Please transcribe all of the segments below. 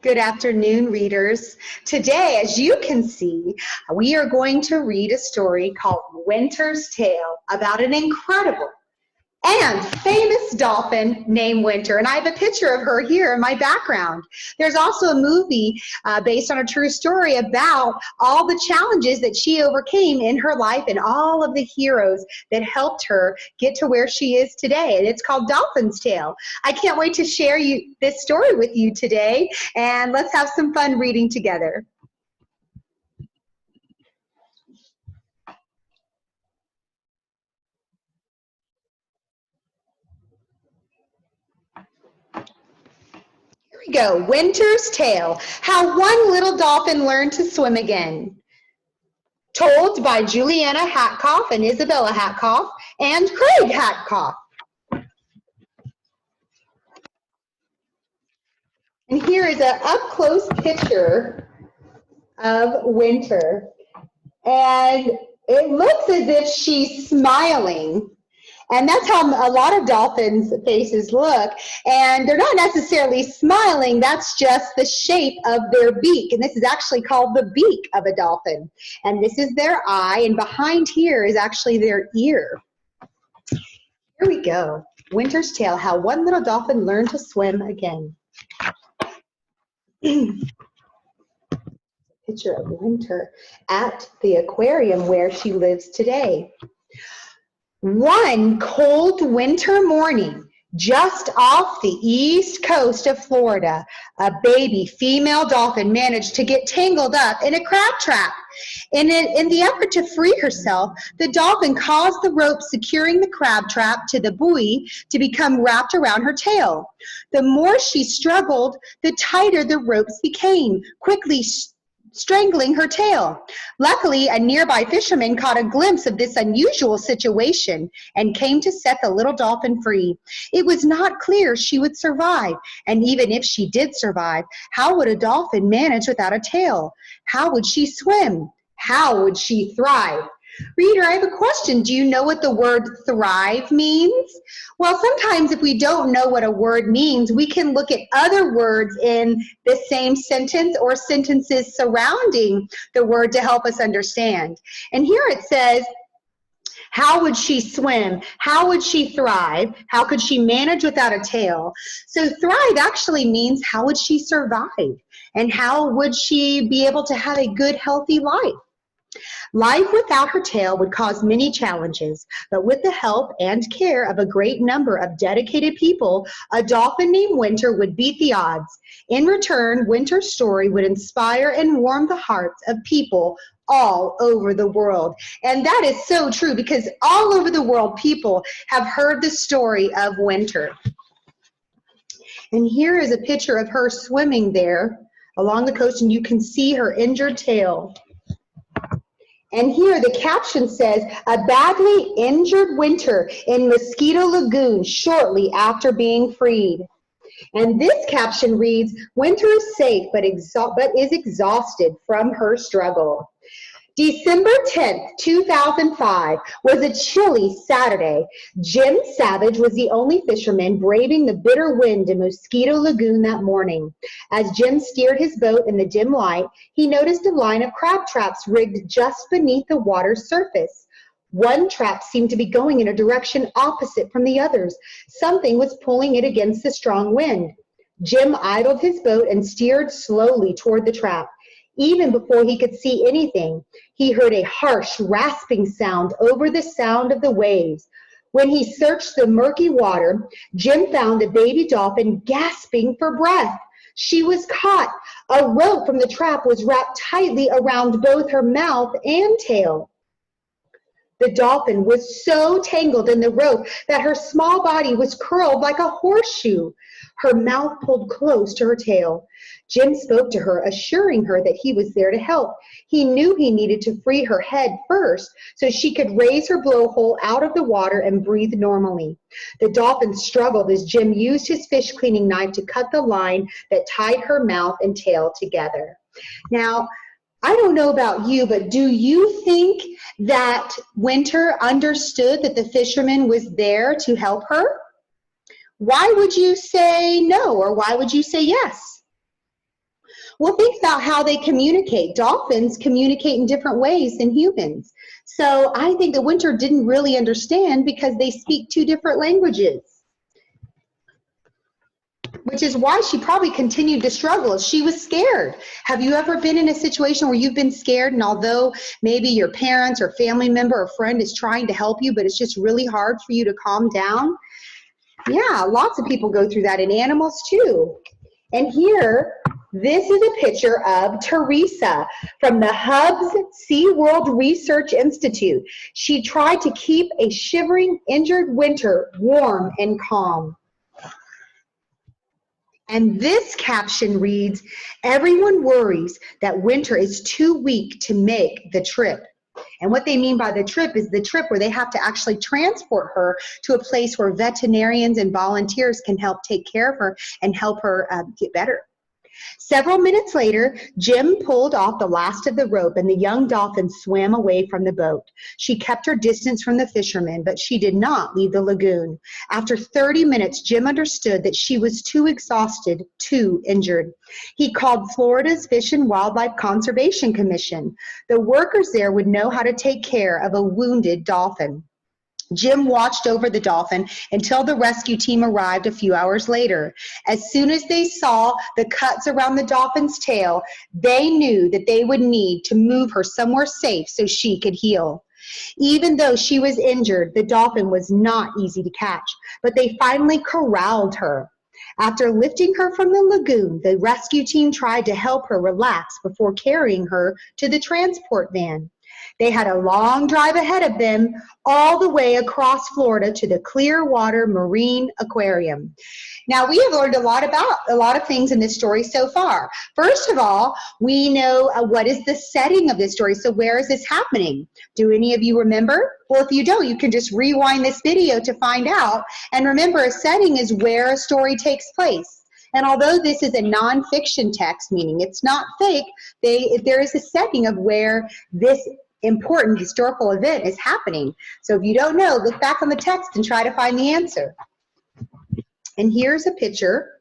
Good afternoon, readers. Today, as you can see, we are going to read a story called Winter's Tale about an incredible and famous dolphin named Winter. And I have a picture of her here in my background. There's also a movie based on a true story about all the challenges that she overcame in her life and all of the heroes that helped her get to where she is today. And it's called Dolphin's Tale. I can't wait to share this story with you today, and let's have some fun reading together. Here we go. Winter's Tale, How One Little Dolphin Learned to Swim Again. Told by Juliana Hatkoff and Isabella Hatkoff and Craig Hatkoff. And here is an up-close picture of Winter. And it looks as if she's smiling. And that's how a lot of dolphins' faces look. And they're not necessarily smiling, that's just the shape of their beak. And this is actually called the beak of a dolphin. And this is their eye, and behind here is actually their ear. Here we go. Winter's Tale, How One Little Dolphin Learned to Swim Again. Picture of Winter at the aquarium where she lives today. One cold winter morning, just off the east coast of Florida, a baby female dolphin managed to get tangled up in a crab trap. In the effort to free herself, the dolphin caused the rope securing the crab trap to the buoy to become wrapped around her tail. The more she struggled, the tighter the ropes became, quickly strangling her tail. Luckily, a nearby fisherman caught a glimpse of this unusual situation and came to set the little dolphin free. It was not clear she would survive, and even if she did survive, how would a dolphin manage without a tail? How would she swim? How would she thrive? Reader, I have a question. Do you know what the word thrive means? Well, sometimes if we don't know what a word means, we can look at other words in the same sentence or sentences surrounding the word to help us understand. And here it says, how would she swim? How would she thrive? How could she manage without a tail? So thrive actually means how would she survive? And how would she be able to have a good, healthy life? Life without her tail would cause many challenges, but with the help and care of a great number of dedicated people, a dolphin named Winter would beat the odds. In return, Winter's story would inspire and warm the hearts of people all over the world. And that is so true, because all over the world, people have heard the story of Winter. And here is a picture of her swimming there along the coast, and you can see her injured tail. And here the caption says, a badly injured Winter in Mosquito Lagoon shortly after being freed. And this caption reads, Winter is safe but is exhausted from her struggle. December 10th, 2005 was a chilly Saturday. Jim Savage was the only fisherman braving the bitter wind in Mosquito Lagoon that morning. As Jim steered his boat in the dim light, he noticed a line of crab traps rigged just beneath the water's surface. One trap seemed to be going in a direction opposite from the others. Something was pulling it against the strong wind. Jim idled his boat and steered slowly toward the trap. Even before he could see anything, he heard a harsh, rasping sound over the sound of the waves. When he searched the murky water, Jim found a baby dolphin gasping for breath. She was caught. A rope from the trap was wrapped tightly around both her mouth and tail. The dolphin was so tangled in the rope that her small body was curled like a horseshoe. Her mouth pulled close to her tail. Jim spoke to her, assuring her that he was there to help. He knew he needed to free her head first so she could raise her blowhole out of the water and breathe normally. The dolphin struggled as Jim used his fish cleaning knife to cut the line that tied her mouth and tail together. Now, I don't know about you, but do you think that Winter understood that the fisherman was there to help her? Why would you say no, or why would you say yes? Well, think about how they communicate. Dolphins communicate in different ways than humans. So I think that Winter didn't really understand because they speak two different languages, which is why she probably continued to struggle. She was scared. Have you ever been in a situation where you've been scared, and although maybe your parents or family member or friend is trying to help you, but it's just really hard for you to calm down? Yeah, lots of people go through that, and animals too. And here, this is a picture of Teresa from the Hubs SeaWorld Research Institute. She tried to keep a shivering, injured Winter warm and calm. And this caption reads, "Everyone worries that Winter is too weak to make the trip." And what they mean by the trip is the trip where they have to actually transport her to a place where veterinarians and volunteers can help take care of her and help her get better. Several minutes later, Jim pulled off the last of the rope and the young dolphin swam away from the boat. She kept her distance from the fishermen, but she did not leave the lagoon. After 30 minutes, Jim understood that she was too exhausted, too injured. He called Florida's Fish and Wildlife Conservation Commission. The workers there would know how to take care of a wounded dolphin. Jim watched over the dolphin until the rescue team arrived a few hours later. As soon as they saw the cuts around the dolphin's tail, they knew that they would need to move her somewhere safe so she could heal. Even though she was injured, the dolphin was not easy to catch, but they finally corralled her. After lifting her from the lagoon, the rescue team tried to help her relax before carrying her to the transport van. They had a long drive ahead of them, all the way across Florida to the ClearWater Marine Aquarium. Now, we have learned a lot of things in this story so far. First of all, we know what is the setting of this story. So where is this happening? Do any of you remember? Well, if you don't, you can just rewind this video to find out. And remember, a setting is where a story takes place. And although this is a nonfiction text, meaning it's not fake, there is a setting of where this important historical event is happening. So if you don't know, look back on the text and try to find the answer. And here's a picture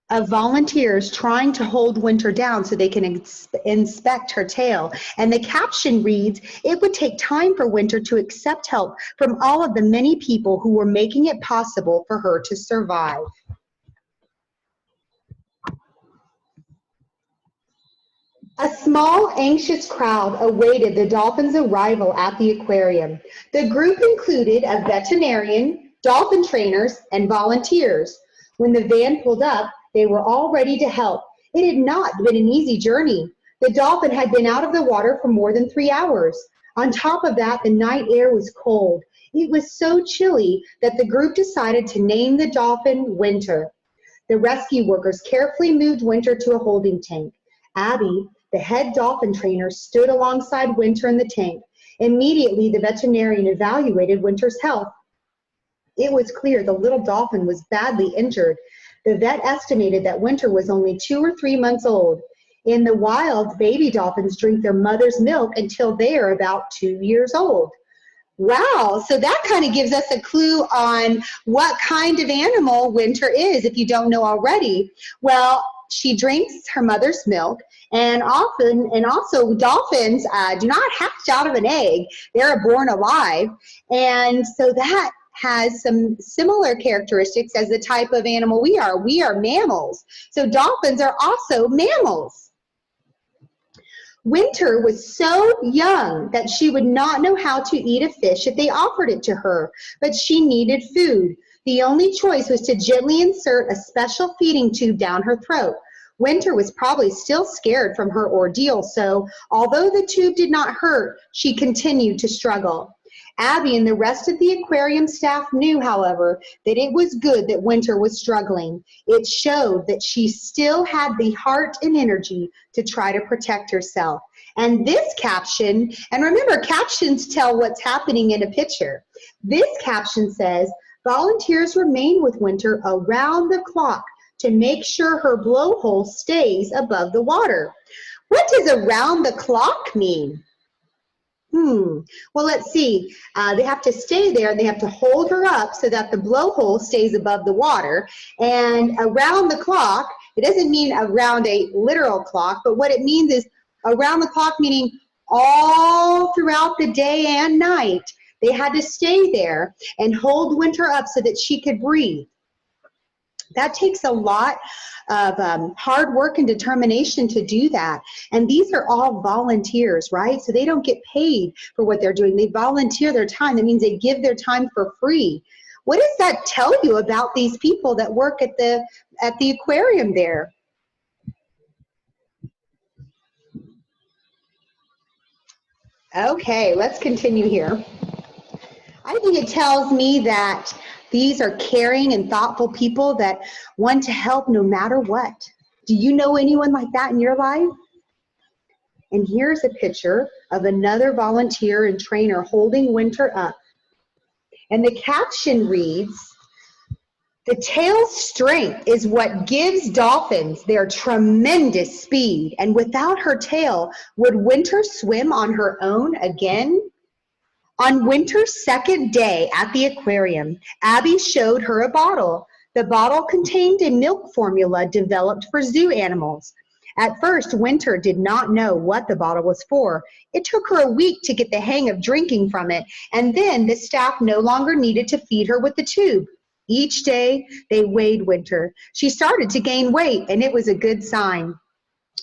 of volunteers trying to hold Winter down so they can inspect her tail. And the caption reads, "It would take time for Winter to accept help from all of the many people who were making it possible for her to survive." A small, anxious crowd awaited the dolphin's arrival at the aquarium. The group included a veterinarian, dolphin trainers, and volunteers. When the van pulled up, they were all ready to help. It had not been an easy journey. The dolphin had been out of the water for more than 3 hours. On top of that, the night air was cold. It was so chilly that the group decided to name the dolphin Winter. The rescue workers carefully moved Winter to a holding tank. Abby, the head dolphin trainer, stood alongside Winter in the tank. Immediately, the veterinarian evaluated Winter's health. It was clear the little dolphin was badly injured. The vet estimated that Winter was only 2 or 3 months old. In the wild, baby dolphins drink their mother's milk until they are about 2 years old. Wow, so that kind of gives us a clue on what kind of animal Winter is, if you don't know already. Well, she drinks her mother's milk, and also dolphins do not hatch out of an egg. They're born alive, and so that has some similar characteristics as the type of animal we are. We are mammals, so dolphins are also mammals. Winter was so young that she would not know how to eat a fish if they offered it to her, but she needed food. The only choice was to gently insert a special feeding tube down her throat. Winter was probably still scared from her ordeal, so although the tube did not hurt, she continued to struggle. Abby and the rest of the aquarium staff knew, however, that it was good that Winter was struggling. It showed that she still had the heart and energy to try to protect herself. And this caption, and remember, captions tell what's happening in a picture. This caption says, "Volunteers remain with Winter around the clock to make sure her blowhole stays above the water." What does around the clock mean? Well, let's see. They have to stay there. They have to hold her up so that the blowhole stays above the water. And around the clock, It doesn't mean around a literal clock, but what it means is around the clock, meaning all throughout the day and night. They had to stay there and hold Winter up so that she could breathe. That takes a lot of hard work and determination to do that. And these are all volunteers, right? So they don't get paid for what they're doing. They volunteer their time. That means they give their time for free. What does that tell you about these people that work at the aquarium there? Okay, let's continue here. I think it tells me that these are caring and thoughtful people that want to help no matter what. Do you know anyone like that in your life? And here's a picture of another volunteer and trainer holding Winter up. And the caption reads, "The tail's strength is what gives dolphins their tremendous speed. And without her tail, would Winter swim on her own again?" On Winter's second day at the aquarium, Abby showed her a bottle. The bottle contained a milk formula developed for zoo animals. At first, Winter did not know what the bottle was for. It took her a week to get the hang of drinking from it, and then the staff no longer needed to feed her with the tube. Each day, they weighed Winter. She started to gain weight, and it was a good sign.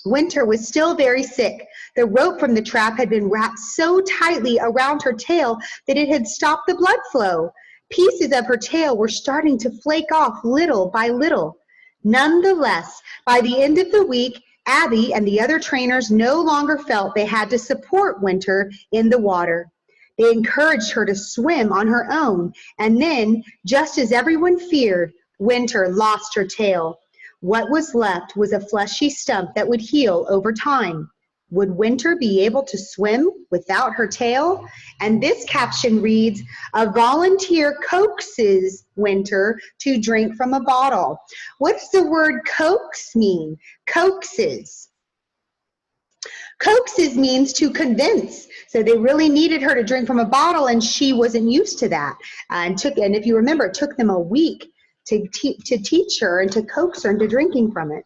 Winter was still very sick. The rope from the trap had been wrapped so tightly around her tail that it had stopped the blood flow. Pieces of her tail were starting to flake off little by little. Nonetheless, by the end of the week, Abby and the other trainers no longer felt they had to support Winter in the water. They encouraged her to swim on her own, and then, just as everyone feared, Winter lost her tail. What was left was a fleshy stump that would heal over time. Would Winter be able to swim without her tail? And this caption reads, "A volunteer coaxes Winter to drink from a bottle." What does the word coax mean? Coaxes. Coaxes means to convince. So they really needed her to drink from a bottle, and she wasn't used to that. And if you remember, it took them a week to teach her and to coax her into drinking from it.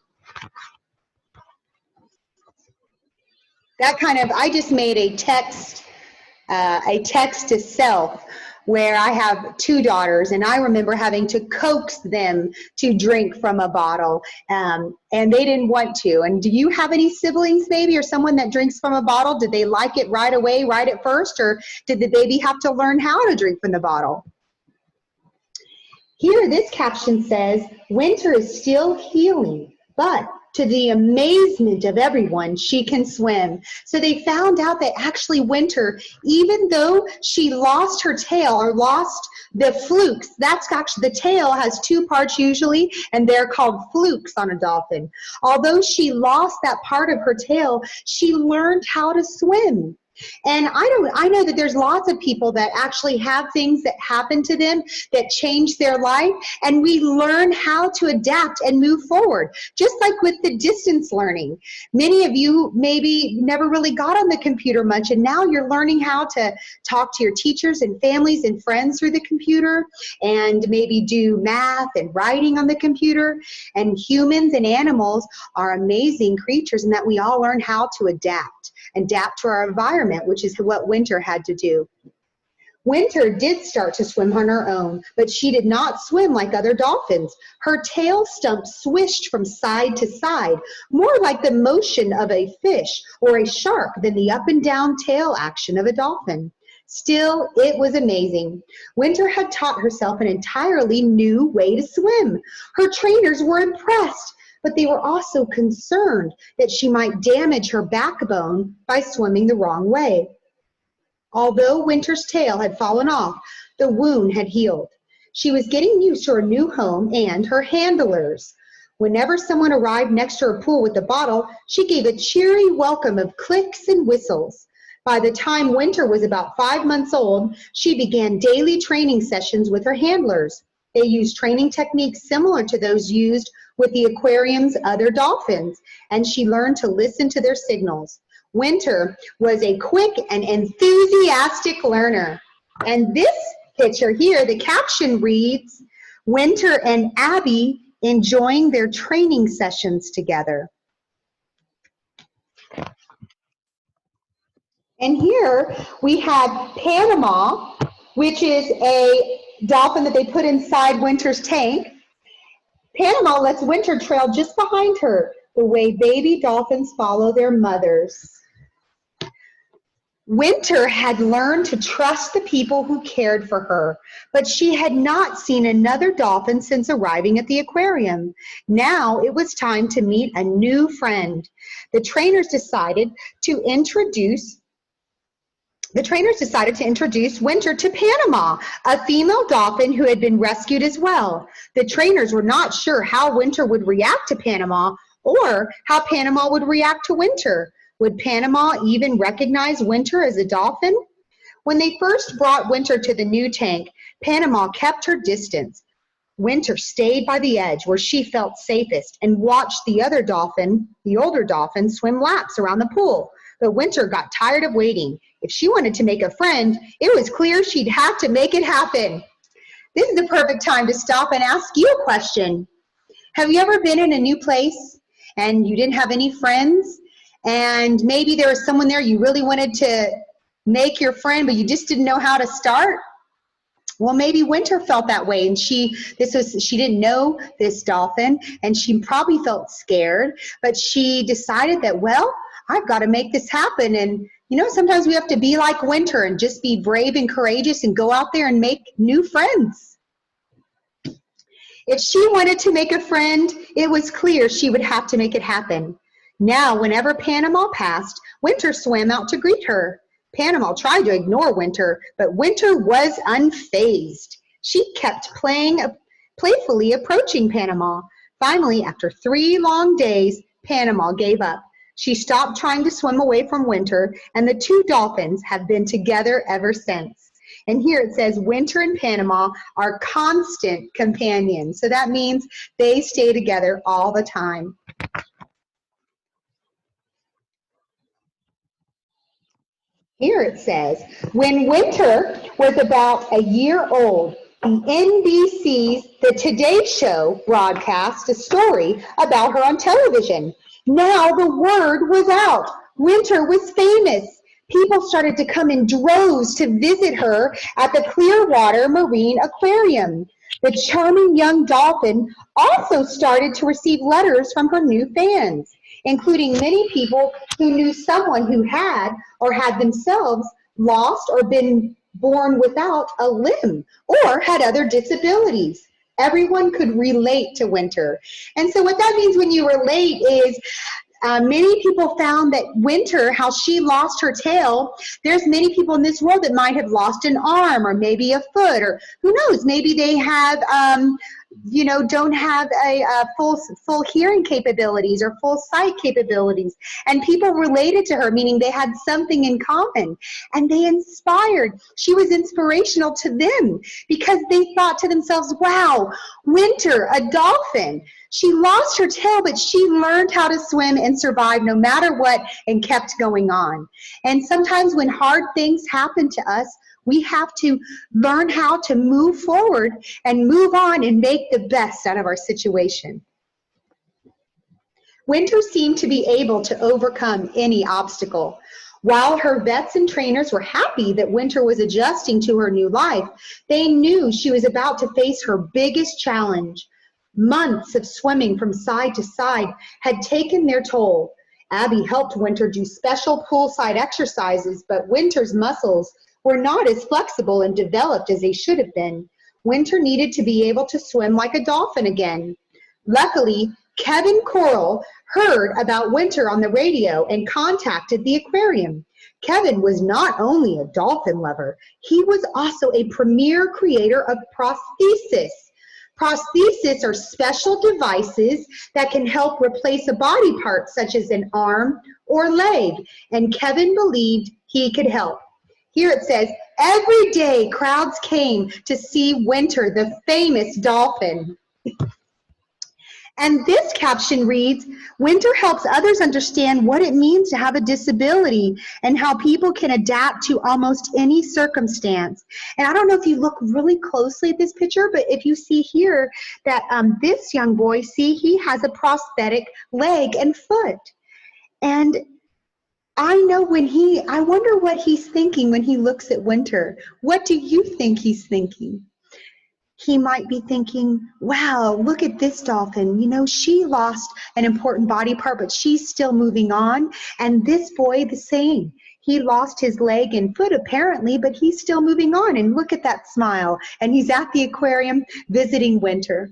That kind of, I just made a text to self where I have 2 daughters, and I remember having to coax them to drink from a bottle, and they didn't want to. And do you have any siblings maybe, or someone that drinks from a bottle? Did they like it right away, right at first, or did the baby have to learn how to drink from the bottle? Here, this caption says, "Winter is still healing, but to the amazement of everyone, she can swim." So they found out that actually Winter, even though she lost her tail or lost the flukes, that's actually, the tail has 2 parts usually, and they're called flukes on a dolphin. Although she lost that part of her tail, she learned how to swim. And I know that there's lots of people that actually have things that happen to them that change their life, and we learn how to adapt and move forward, just like with the distance learning. Many of you maybe never really got on the computer much, and now you're learning how to talk to your teachers and families and friends through the computer, and maybe do math and writing on the computer. And humans and animals are amazing creatures, and that we all learn how to adapt to our environment, which is what Winter had to do. Winter did start to swim on her own, but she did not swim like other dolphins. Her tail stump swished from side to side, more like the motion of a fish or a shark than the up and down tail action of a dolphin. Still, it was amazing. Winter had taught herself an entirely new way to swim. Her trainers were impressed, but they were also concerned that she might damage her backbone by swimming the wrong way. Although Winter's tail had fallen off, the wound had healed. She was getting used to her new home and her handlers. Whenever someone arrived next to her pool with a bottle, she gave a cheery welcome of clicks and whistles. By the time Winter was about 5 months old, she began daily training sessions with her handlers. They used training techniques similar to those used with the aquarium's other dolphins, and she learned to listen to their signals. Winter was a quick and enthusiastic learner. And this picture here, the caption reads, "Winter and Abby enjoying their training sessions together. And here we had Panama, which is a dolphin that they put inside Winter's tank. Panama lets Winter trail just behind her, the way baby dolphins follow their mothers. Winter had learned to trust the people who cared for her, but she had not seen another dolphin since arriving at the aquarium. Now it was time to meet a new friend. The trainers decided to introduce Winter to Panama, a female dolphin who had been rescued as well. The trainers were not sure how Winter would react to Panama or how Panama would react to Winter. Would Panama even recognize Winter as a dolphin? When they first brought Winter to the new tank, Panama kept her distance. Winter stayed by the edge where she felt safest and watched the other dolphin, the older dolphin, swim laps around the pool. But Winter got tired of waiting. If she wanted to make a friend, it was clear she'd have to make it happen. This is the perfect time to stop and ask you a question. Have you ever been in a new place and you didn't have any friends? And maybe there was someone there you really wanted to make your friend, but you just didn't know how to start? Well, maybe Winter felt that way, and she didn't know this dolphin, and she probably felt scared, but she decided that, well, I've got to make this happen. And you know, sometimes we have to be like Winter and just be brave and courageous and go out there and make new friends. If she wanted to make a friend, it was clear she would have to make it happen. Now, whenever Panama passed, Winter swam out to greet her. Panama tried to ignore Winter, but Winter was unfazed. She kept playfully approaching Panama. Finally, after 3 long days, Panama gave up. She stopped trying to swim away from Winter, and the two dolphins have been together ever since. And here it says Winter and Panama are constant companions. So that means they stay together all the time. Here it says, when Winter was about a year old, the NBC's The Today Show broadcast a story about her on television. Now the word was out. Winter was famous. People started to come in droves to visit her at the ClearWater Marine Aquarium. The charming young dolphin also started to receive letters from her new fans, including many people who knew someone who had or had themselves lost or been born without a limb or had other disabilities. Everyone could relate to Winter. And so what that means when you relate is many people found that Winter, how she lost her tail, there's many people in this world that might have lost an arm or maybe a foot, or who knows, maybe they have, don't have a full hearing capabilities or full sight capabilities. And people related to her, meaning they had something in common, and they inspired. She was inspirational to them because they thought to themselves, wow, Winter, a dolphin. She lost her tail, but she learned how to swim and survive no matter what and kept going on. And sometimes when hard things happen to us, we have to learn how to move forward and move on and make the best out of our situation. Winter seemed to be able to overcome any obstacle. While her vets and trainers were happy that Winter was adjusting to her new life, they knew she was about to face her biggest challenge. Months of swimming from side to side had taken their toll. Abby helped Winter do special poolside exercises, but Winter's muscles were not as flexible and developed as they should have been. Winter needed to be able to swim like a dolphin again. Luckily, Kevin Coral heard about Winter on the radio and contacted the aquarium. Kevin was not only a dolphin lover, he was also a premier creator of prosthesis. Prosthesis are special devices that can help replace a body part such as an arm or leg, and Kevin believed he could help. Here it says, every day crowds came to see Winter, the famous dolphin. And this caption reads, Winter helps others understand what it means to have a disability and how people can adapt to almost any circumstance. And I don't know if you look really closely at this picture, but if you see here that this young boy, see, he has a prosthetic leg and foot. And I know I wonder what he's thinking when he looks at Winter. What do you think he's thinking? He might be thinking, wow, look at this dolphin. You know, she lost an important body part, but she's still moving on. And this boy, the same. He lost his leg and foot apparently, but he's still moving on. And look at that smile. And he's at the aquarium visiting Winter.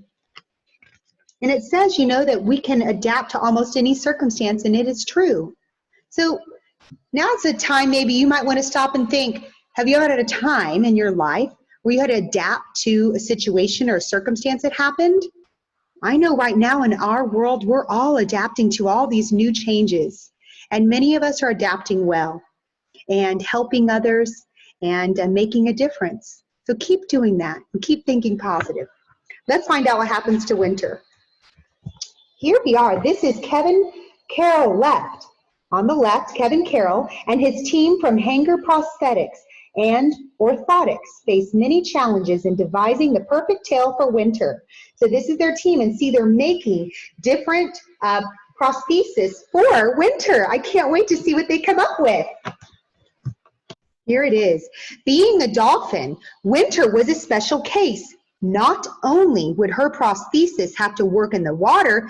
And it says, you know, that we can adapt to almost any circumstance, and it is true. So now's the time maybe you might want to stop and think, have you ever had a time in your life where you had to adapt to a situation or a circumstance that happened? I know right now in our world, we're all adapting to all these new changes. And many of us are adapting well and helping others and making a difference. So keep doing that and keep thinking positive. Let's find out what happens to Winter. Here we are. This is Kevin Carroll left. On the left, Kevin Carroll and his team from Hanger Prosthetics and Orthotics face many challenges in devising the perfect tail for Winter. So this is their team, and see, they're making different prosthesis for Winter. I can't wait to see what they come up with. Here it is. Being a dolphin, Winter was a special case. Not only would her prosthesis have to work in the water,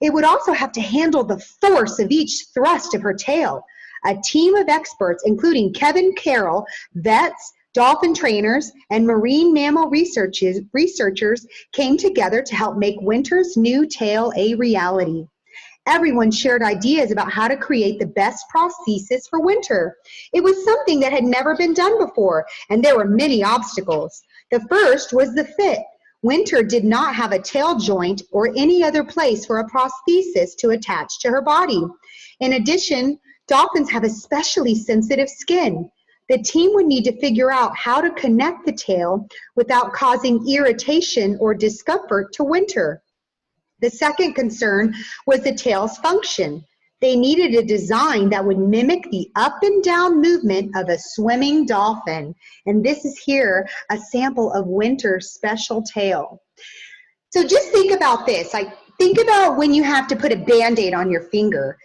it would also have to handle the force of each thrust of her tail. A team of experts, including Kevin Carroll, vets, dolphin trainers, and marine mammal researchers came together to help make Winter's new tail a reality. Everyone shared ideas about how to create the best prosthesis for Winter. It was something that had never been done before, and there were many obstacles. The first was the fit. Winter did not have a tail joint or any other place for a prosthesis to attach to her body. In addition, dolphins have especially sensitive skin. The team would need to figure out how to connect the tail without causing irritation or discomfort to Winter. The second concern was the tail's function. They needed a design that would mimic the up and down movement of a swimming dolphin. And this is here a sample of Winter's special tail. So just think about this. Like, think about when you have to put a Band-Aid on your finger.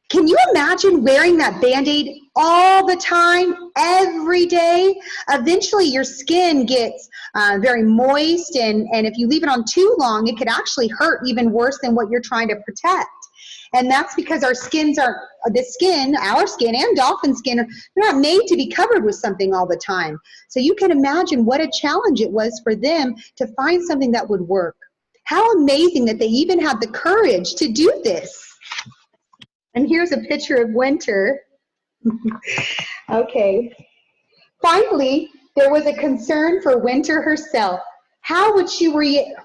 Can you imagine wearing that Band-Aid all the time, every day? Eventually your skin gets very moist, and if you leave it on too long, it could actually hurt even worse than what you're trying to protect. And that's because our skin and dolphin skin, they're not made to be covered with something all the time. So you can imagine what a challenge it was for them to find something that would work. How amazing that they even had the courage to do this. And here's a picture of Winter. Okay. Finally, there was a concern for Winter herself. How would she react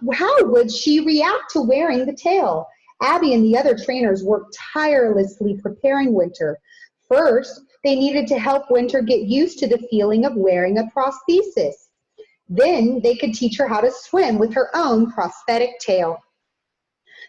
to wearing the tail? Abby and the other trainers worked tirelessly preparing Winter. First, they needed to help Winter get used to the feeling of wearing a prosthesis. Then they could teach her how to swim with her own prosthetic tail.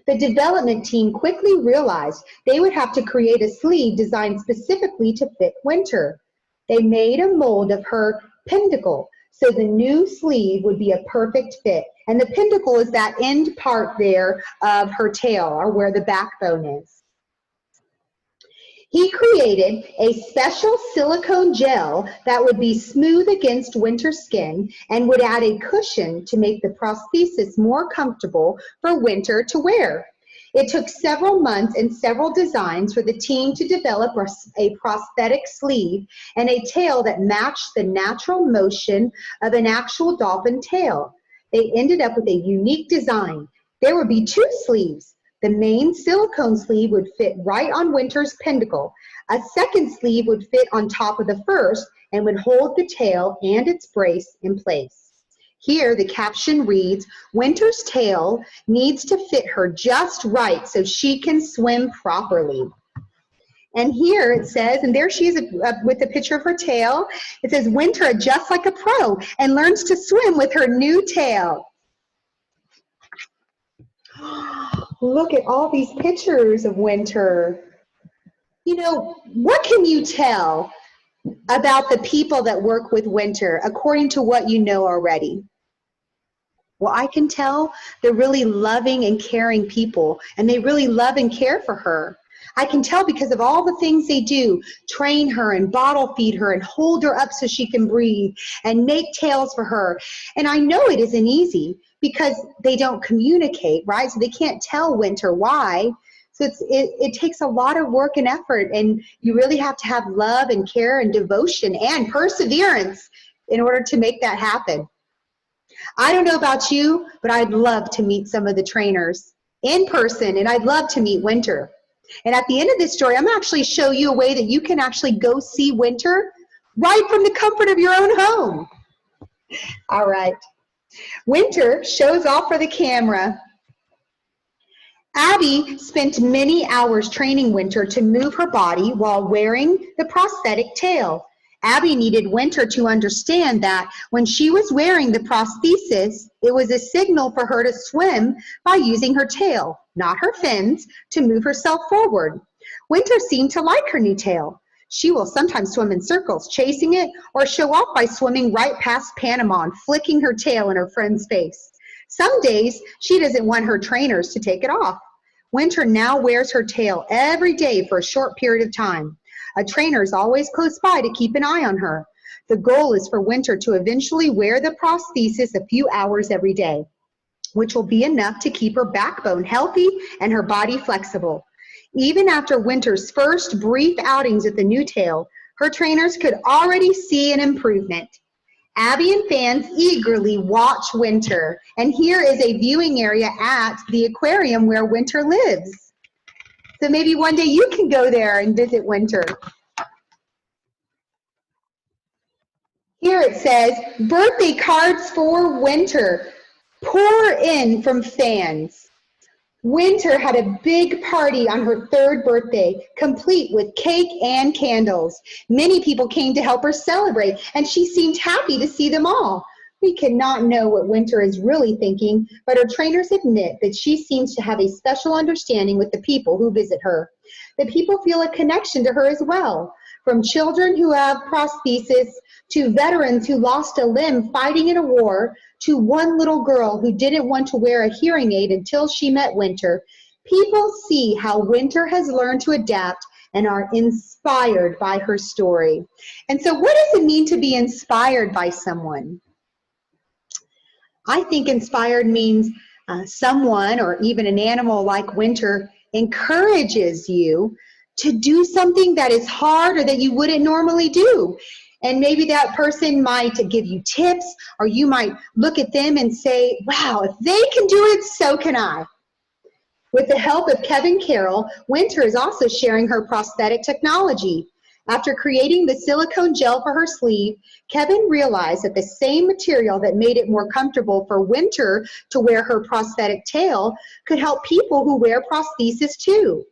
The development team quickly realized they would have to create a sleeve designed specifically to fit Winter. They made a mold of her pedicle, so the new sleeve would be a perfect fit. And the pedicle is that end part there of her tail, or where the backbone is. He created a special silicone gel that would be smooth against Winter's skin and would add a cushion to make the prosthesis more comfortable for Winter to wear. It took several months and several designs for the team to develop a prosthetic sleeve and a tail that matched the natural motion of an actual dolphin tail. They ended up with a unique design. There would be two sleeves. The main silicone sleeve would fit right on Winter's pedicle. A second sleeve would fit on top of the first and would hold the tail and its brace in place. Here, the caption reads, Winter's tail needs to fit her just right so she can swim properly. And here it says, and there she is with a picture of her tail. It says, Winter adjusts like a pro and learns to swim with her new tail. look at all these pictures of Winter. You know, what can you tell about the people that work with Winter according to what you know already? Well, I can tell they're really loving and caring people, and they really love and care for her. I can tell because of all the things they do, train her and bottle feed her and hold her up so she can breathe and make tails for her. And I know it isn't easy because they don't communicate, right? So they can't tell Winter why. So it takes a lot of work and effort, and you really have to have love and care and devotion and perseverance in order to make that happen. I don't know about you, but I'd love to meet some of the trainers in person, and I'd love to meet Winter. And at the end of this story, I'm actually show you a way that you can actually go see Winter right from the comfort of your own home. All right. Winter shows off for the camera. Abby spent many hours training Winter to move her body while wearing the prosthetic tail. Abby needed Winter to understand that when she was wearing the prosthesis, it was a signal for her to swim by using her tail, not her fins, to move herself forward. Winter seemed to like her new tail. She will sometimes swim in circles, chasing it, or show off by swimming right past Panama and flicking her tail in her friend's face. Some days, she doesn't want her trainers to take it off. Winter now wears her tail every day for a short period of time. A trainer is always close by to keep an eye on her. The goal is for Winter to eventually wear the prosthesis a few hours every day, which will be enough to keep her backbone healthy and her body flexible. Even after Winter's first brief outings with the new tail, her trainers could already see an improvement. Abby and fans eagerly watch Winter, and here is a viewing area at the aquarium where Winter lives. So maybe one day you can go there and visit Winter. Here it says, birthday cards for Winter. Pour in from fans. Winter had a big party on her 3rd birthday, complete with cake and candles. Many people came to help her celebrate, and she seemed happy to see them all. We cannot know what Winter is really thinking, but her trainers admit that she seems to have a special understanding with the people who visit her. The people feel a connection to her as well, from children who have prosthesis to veterans who lost a limb fighting in a war, to one little girl who didn't want to wear a hearing aid until she met Winter. People see how Winter has learned to adapt and are inspired by her story. And so what does it mean to be inspired by someone? I think inspired means someone or even an animal like Winter encourages you to do something that is hard or that you wouldn't normally do. And maybe that person might give you tips, or you might look at them and say, wow, if they can do it, so can I. With the help of Kevin Carroll, Winter is also sharing her prosthetic technology. After creating the silicone gel for her sleeve, Kevin realized that the same material that made it more comfortable for Winter to wear her prosthetic tail could help people who wear prosthesis too.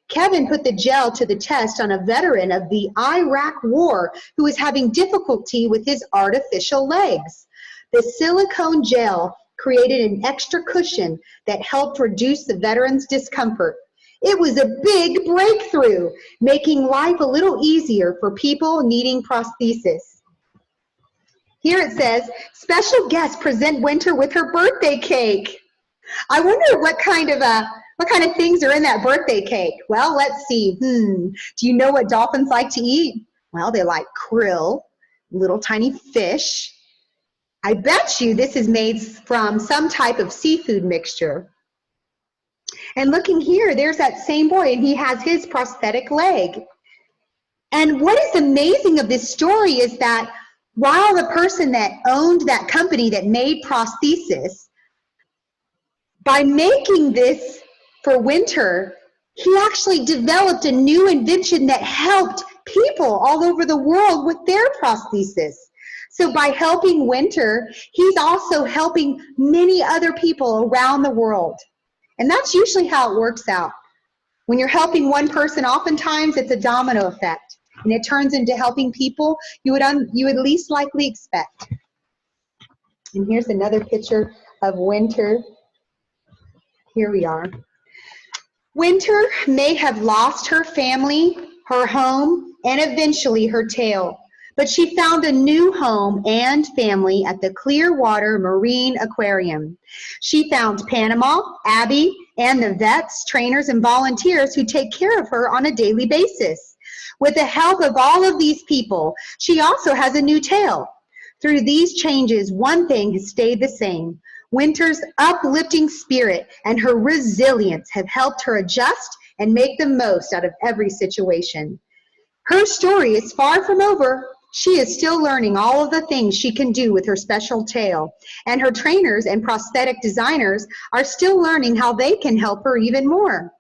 Kevin put the gel to the test on a veteran of the Iraq War who was having difficulty with his artificial legs. The silicone gel created an extra cushion that helped reduce the veteran's discomfort. It was a big breakthrough, making life a little easier for people needing prosthesis. Here it says, special guests present Winter with her birthday cake. I wonder what kind of things are in that birthday cake? Well, let's see. Do you know what dolphins like to eat? Well, they like krill, little tiny fish. I bet you this is made from some type of seafood mixture. And looking here, there's that same boy, and he has his prosthetic leg. And what is amazing of this story is that while the person that owned that company that made prosthesis, by making this for Winter, he actually developed a new invention that helped people all over the world with their prosthesis. So by helping Winter, he's also helping many other people around the world. And that's usually how it works out. When you're helping one person, oftentimes it's a domino effect, and it turns into helping people you would least likely expect. And here's another picture of Winter. Here we are. Winter may have lost her family, her home, and eventually her tail, but she found a new home and family at the ClearWater Marine Aquarium. She found Panama, Abby, and the vets, trainers, and volunteers who take care of her on a daily basis. With the help of all of these people, she also has a new tail. Through these changes, one thing has stayed the same. Winter's uplifting spirit and her resilience have helped her adjust and make the most out of every situation. Her story is far from over. She is still learning all of the things she can do with her special tail, and her trainers and prosthetic designers are still learning how they can help her even more.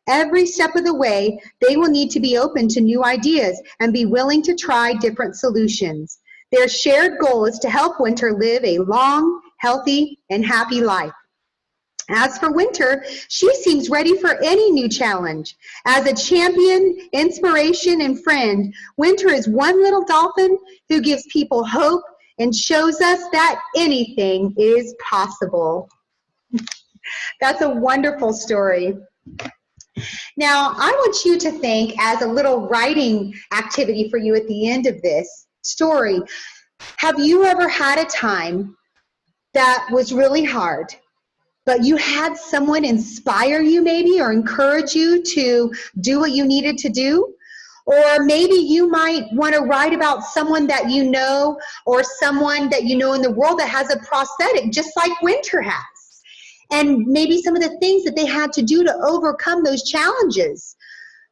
Every step of the way, they will need to be open to new ideas and be willing to try different solutions. Their shared goal is to help Winter live a long, healthy, and happy life. As for Winter, she seems ready for any new challenge. As a champion, inspiration, and friend, Winter is one little dolphin who gives people hope and shows us that anything is possible. That's a wonderful story. Now, I want you to think, as a little writing activity for you at the end of this story, have you ever had a time that was really hard, but you had someone inspire you maybe, or encourage you to do what you needed to do? Or maybe you might want to write about someone that you know, or someone that you know in the world that has a prosthetic just like Winter has. And maybe some of the things that they had to do to overcome those challenges.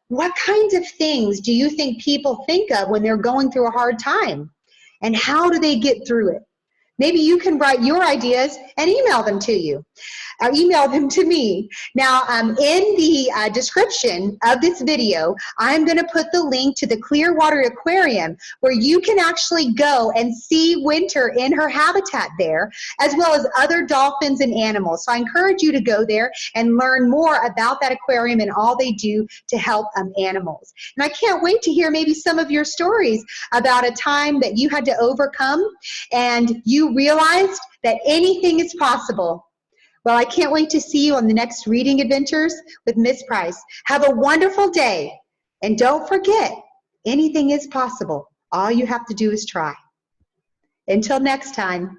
What kinds of things do you think people think of when they're going through a hard time? And how do they get through it? Maybe you can write your ideas and email them to you, or email them to me. Now, in the description of this video, I'm going to put the link to the ClearWater Aquarium, where you can actually go and see Winter in her habitat there, as well as other dolphins and animals. So I encourage you to go there and learn more about that aquarium and all they do to help animals. And I can't wait to hear maybe some of your stories about a time that you had to overcome and you realized that anything is possible. Well, I can't wait to see you on the next Reading Adventures with Miss Price. Have a wonderful day. And don't forget, anything is possible. All you have to do is try. Until next time.